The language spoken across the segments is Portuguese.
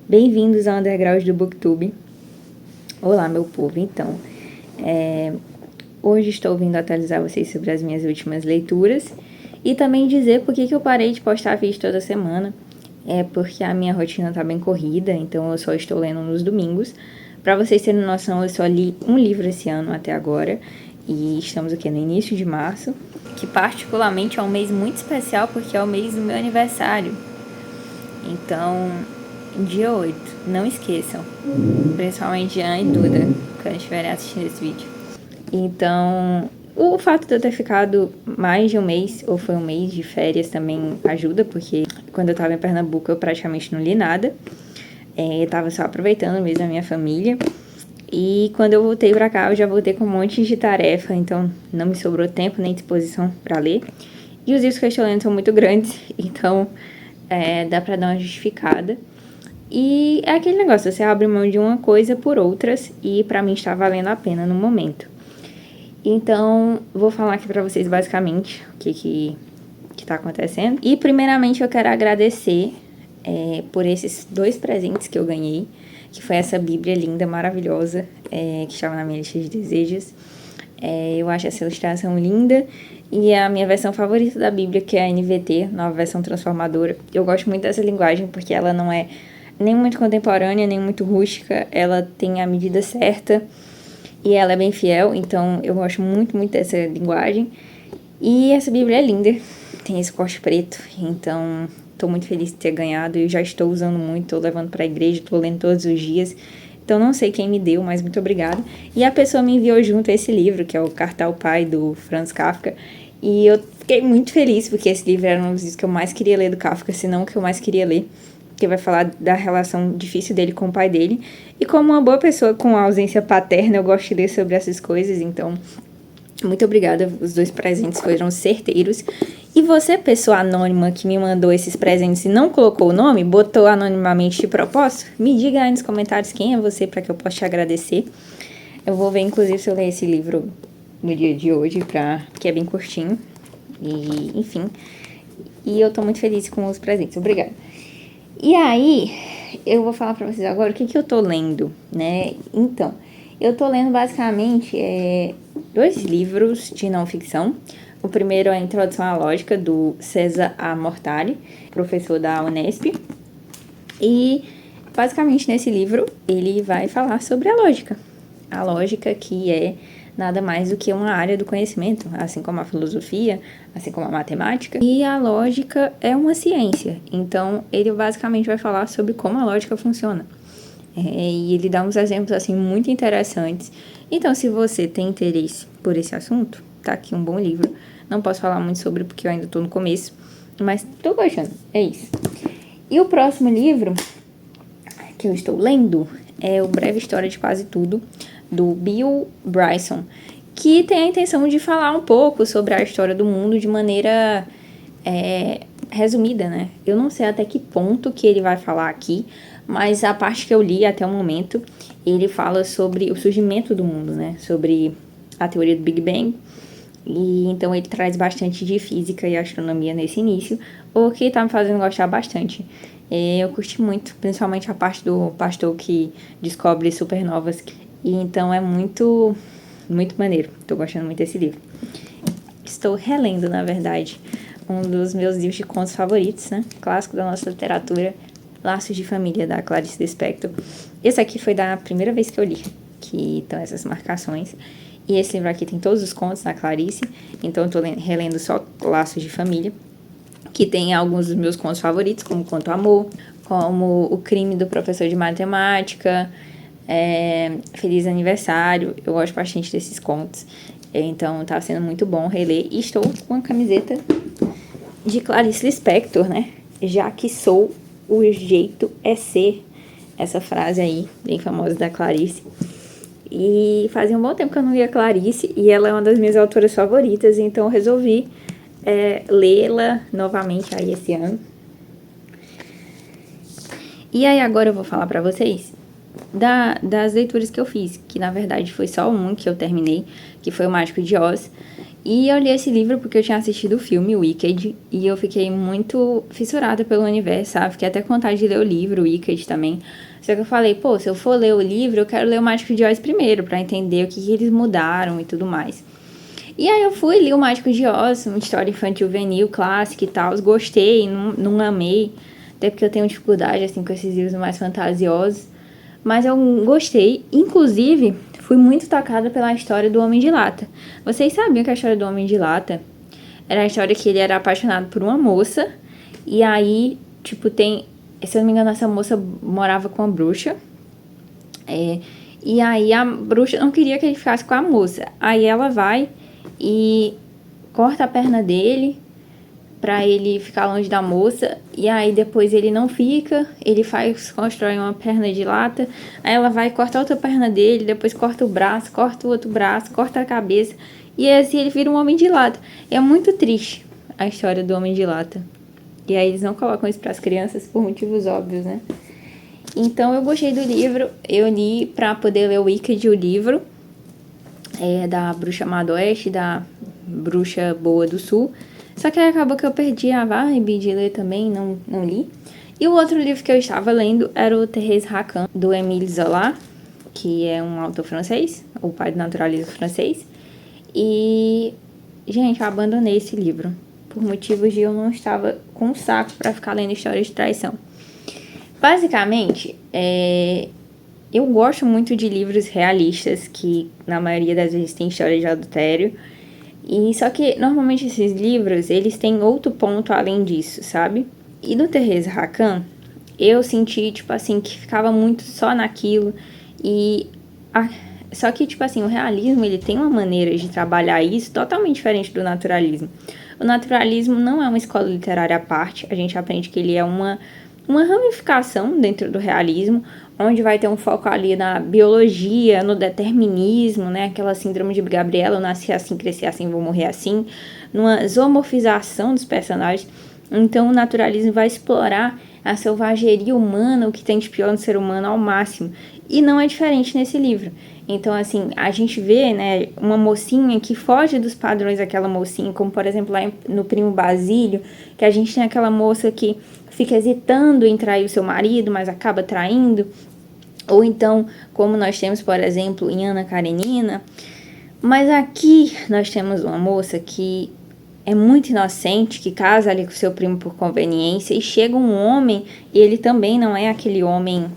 Bem-vindos ao Underground do Booktube. Olá, meu povo. Então, hoje estou vindo atualizar vocês sobre as minhas últimas leituras e também dizer por que eu parei de postar vídeo toda semana. É porque a minha rotina tá bem corrida, então eu só estou lendo nos domingos. Para vocês terem noção, eu só li um livro esse ano até agora e estamos aqui no início de março, que particularmente é um mês muito especial porque é o mês do meu aniversário. Então, dia 8, não esqueçam, principalmente Jean e Duda, quando estiverem assistindo esse vídeo. Então, o fato de eu ter ficado mais de um mês, ou foi um mês de férias, também ajuda, porque quando eu tava em Pernambuco eu praticamente não li nada. Eu tava só aproveitando mesmo a minha família. E quando eu voltei pra cá, eu já voltei com um monte de tarefa, então não me sobrou tempo nem disposição pra ler. E os livros que eu estou lendo são muito grandes, então dá pra dar uma justificada. E é aquele negócio, você abre mão de uma coisa por outras, e pra mim está valendo a pena no momento. Então, vou falar aqui pra vocês basicamente o que tá acontecendo. E primeiramente eu quero agradecer por esses 2 presentes que eu ganhei, que foi essa bíblia linda, maravilhosa, que estava na minha lista de desejos. Eu acho essa ilustração linda. E a minha versão favorita da bíblia, que é a NVT, nova versão transformadora. Eu gosto muito dessa linguagem porque ela não é nem muito contemporânea, nem muito rústica. Ela tem a medida certa e ela é bem fiel, então eu gosto muito, muito dessa linguagem. E essa bíblia é linda, tem esse corte preto, então tô muito feliz de ter ganhado. Eu já estou usando muito, tô levando pra igreja, tô lendo todos os dias. Então não sei quem me deu, mas muito obrigada. E a pessoa me enviou junto esse livro, que é o Carta ao Pai, do Franz Kafka. E eu fiquei muito feliz, porque esse livro era um dos livros que eu mais queria ler do Kafka, se não o que eu mais queria ler. Que vai falar da relação difícil dele com o pai dele. E como uma boa pessoa com ausência paterna, eu gosto de ler sobre essas coisas, então muito obrigada, os 2 presentes foram certeiros. E você, pessoa anônima que me mandou esses presentes e não colocou o nome, botou anonimamente de propósito, me diga aí nos comentários quem é você para que eu possa te agradecer. Eu vou ver, inclusive, se eu ler esse livro no dia de hoje, porque é bem curtinho. E, enfim. E eu tô muito feliz com os presentes. Obrigada. E aí, eu vou falar pra vocês agora o que eu tô lendo, né? Então, eu tô lendo basicamente 2 livros de não ficção. O primeiro é a Introdução à Lógica, do César A. Mortari, professor da Unesp. E, basicamente, nesse livro, ele vai falar sobre a lógica. A lógica que é nada mais do que uma área do conhecimento, assim como a filosofia, assim como a matemática. E a lógica é uma ciência, então ele basicamente vai falar sobre como a lógica funciona. E ele dá uns exemplos assim muito interessantes. Então, se você tem interesse por esse assunto, tá aqui um bom livro. Não posso falar muito sobre porque eu ainda tô no começo, mas tô gostando, é isso. E o próximo livro que eu estou lendo é O Breve História de Quase Tudo, do Bill Bryson, que tem a intenção de falar um pouco sobre a história do mundo de maneira resumida, né? Eu não sei até que ponto que ele vai falar aqui, mas a parte que eu li até o momento, ele fala sobre o surgimento do mundo, né? Sobre a teoria do Big Bang. E então ele traz bastante de física e astronomia nesse início, o que tá me fazendo gostar bastante. Eu curti muito, principalmente a parte do pastor que descobre supernovas. E então é muito, muito maneiro. Tô gostando muito desse livro. Estou relendo, na verdade, um dos meus livros de contos favoritos, né? Clássico da nossa literatura, Laços de Família, da Clarice Lispector. Esse aqui foi da primeira vez que eu li, que estão essas marcações. E esse livro aqui tem todos os contos da Clarice, então eu tô relendo só Laços de Família, que tem alguns dos meus contos favoritos, como Quanto Amor, como O Crime do Professor de Matemática, Feliz Aniversário. Eu gosto bastante desses contos, então tá sendo muito bom reler. E estou com a camiseta de Clarice Lispector, né? Já que sou, o jeito é ser. Essa frase aí, bem famosa da Clarice. E fazia um bom tempo que eu não lia Clarice, e ela é uma das minhas autoras favoritas, então eu resolvi lê-la novamente aí esse ano. E aí agora eu vou falar pra vocês das leituras que eu fiz, que na verdade foi só um que eu terminei, que foi O Mágico de Oz. E eu li esse livro porque eu tinha assistido o filme Wicked e eu fiquei muito fissurada pelo universo, sabe? Fiquei até com vontade de ler o livro, Wicked também. Só que eu falei, pô, se eu for ler o livro, eu quero ler O Mágico de Oz primeiro, pra entender o que eles mudaram e tudo mais. E aí eu fui, li O Mágico de Oz, uma história infantil juvenil, clássica e tal. Gostei, não amei, até porque eu tenho dificuldade, assim, com esses livros mais fantasiosos. Mas eu gostei, inclusive, fui muito tocada pela história do Homem de Lata. Vocês sabiam que a história do Homem de Lata era a história que ele era apaixonado por uma moça, e aí, tipo, se eu não me engano, essa moça morava com a bruxa, e aí a bruxa não queria que ele ficasse com a moça. Aí ela vai e corta a perna dele pra ele ficar longe da moça, e aí depois ele não fica, ele constrói uma perna de lata, aí ela vai cortar outra perna dele, depois corta o braço, corta o outro braço, corta a cabeça, e assim ele vira um homem de lata. É muito triste a história do Homem de Lata. E aí eles não colocam isso pras crianças por motivos óbvios, né? Então eu gostei do livro, eu li pra poder ler o Wicked, o livro, da Bruxa Má do Oeste, da Bruxa Boa do Sul. Só que aí acabou que eu perdi a vibe de ler também, não li. E o outro livro que eu estava lendo era o Thérèse Racan, do Émile Zola, que é um autor francês, o pai do naturalismo francês. E, gente, eu abandonei esse livro, por motivos de eu não estava com saco para ficar lendo histórias de traição. Basicamente, eu gosto muito de livros realistas, que na maioria das vezes tem história de adultério. E só que, normalmente, esses livros, eles têm outro ponto além disso, sabe? E no Thérèse Racan, eu senti, tipo assim, que ficava muito só naquilo. Só que, tipo assim, o realismo, ele tem uma maneira de trabalhar isso totalmente diferente do naturalismo. O naturalismo não é uma escola literária à parte, a gente aprende que ele é uma ramificação dentro do realismo, onde vai ter um foco ali na biologia, no determinismo, né? Aquela síndrome de Gabriela, eu nasci assim, cresci assim, vou morrer assim, numa zoomorfização dos personagens. Então o naturalismo vai explorar a selvageria humana, o que tem de pior no ser humano ao máximo. E não é diferente nesse livro. Então, assim, a gente vê, né, uma mocinha que foge dos padrões daquela mocinha, como, por exemplo, lá no Primo Basílio, que a gente tem aquela moça que fica hesitando em trair o seu marido, mas acaba traindo. Ou então, como nós temos, por exemplo, em Ana Karenina. Mas aqui nós temos uma moça que é muito inocente, que casa ali com seu primo por conveniência, e chega um homem, e ele também não é aquele homem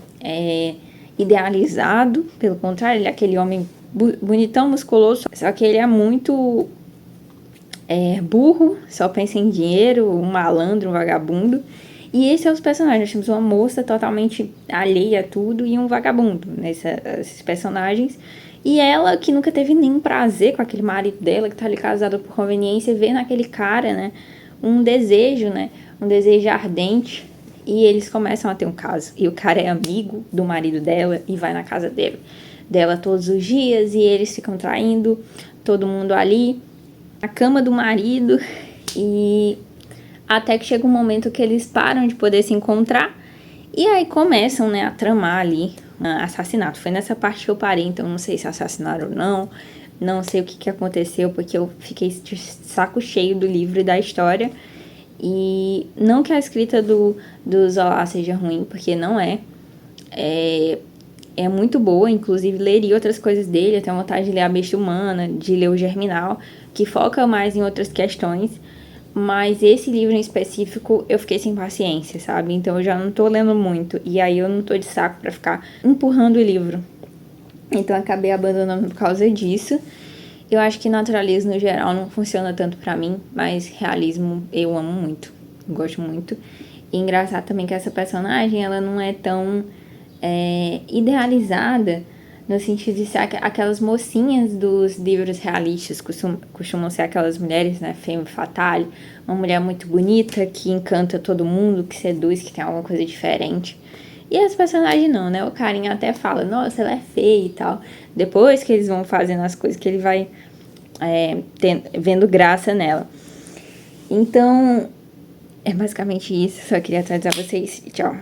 idealizado, pelo contrário, ele é aquele homem bonitão, musculoso, só que ele é muito burro, só pensa em dinheiro, um malandro, um vagabundo. E esses são os personagens. Nós temos uma moça totalmente alheia a tudo e um vagabundo nesses personagens. E ela, que nunca teve nenhum prazer com aquele marido dela, que tá ali casada por conveniência, vê naquele cara, né, um desejo, né, um desejo ardente. E eles começam a ter um caso. E o cara é amigo do marido dela e vai na casa dela todos os dias. E eles ficam traindo todo mundo ali, na cama do marido. E até que chega um momento que eles param de poder se encontrar. E aí começam, né, a tramar ali assassinato. Foi nessa parte que eu parei, então não sei se assassinaram ou não. Não sei o que aconteceu, porque eu fiquei de saco cheio do livro e da história. E não que a escrita do Zola seja ruim, porque não é. É muito boa, inclusive leria outras coisas dele. Eu tenho vontade de ler A Besta Humana, de ler O Germinal, que foca mais em outras questões. Mas esse livro em específico eu fiquei sem paciência, sabe? Então eu já não tô lendo muito. E aí eu não tô de saco pra ficar empurrando o livro. Então eu acabei abandonando por causa disso. Eu acho que naturalismo no geral não funciona tanto pra mim, mas realismo eu amo muito, gosto muito. E engraçado também que essa personagem, ela não é tão idealizada, no sentido de ser aquelas mocinhas dos livros realistas, costumam ser aquelas mulheres, né, femme fatale, uma mulher muito bonita, que encanta todo mundo, que seduz, que tem alguma coisa diferente. E esse personagem não, né? O carinha até fala, nossa, ela é feia e tal. Depois que eles vão fazendo as coisas, que ele vai vendo graça nela. Então, é basicamente isso. Só queria atualizar vocês. Tchau.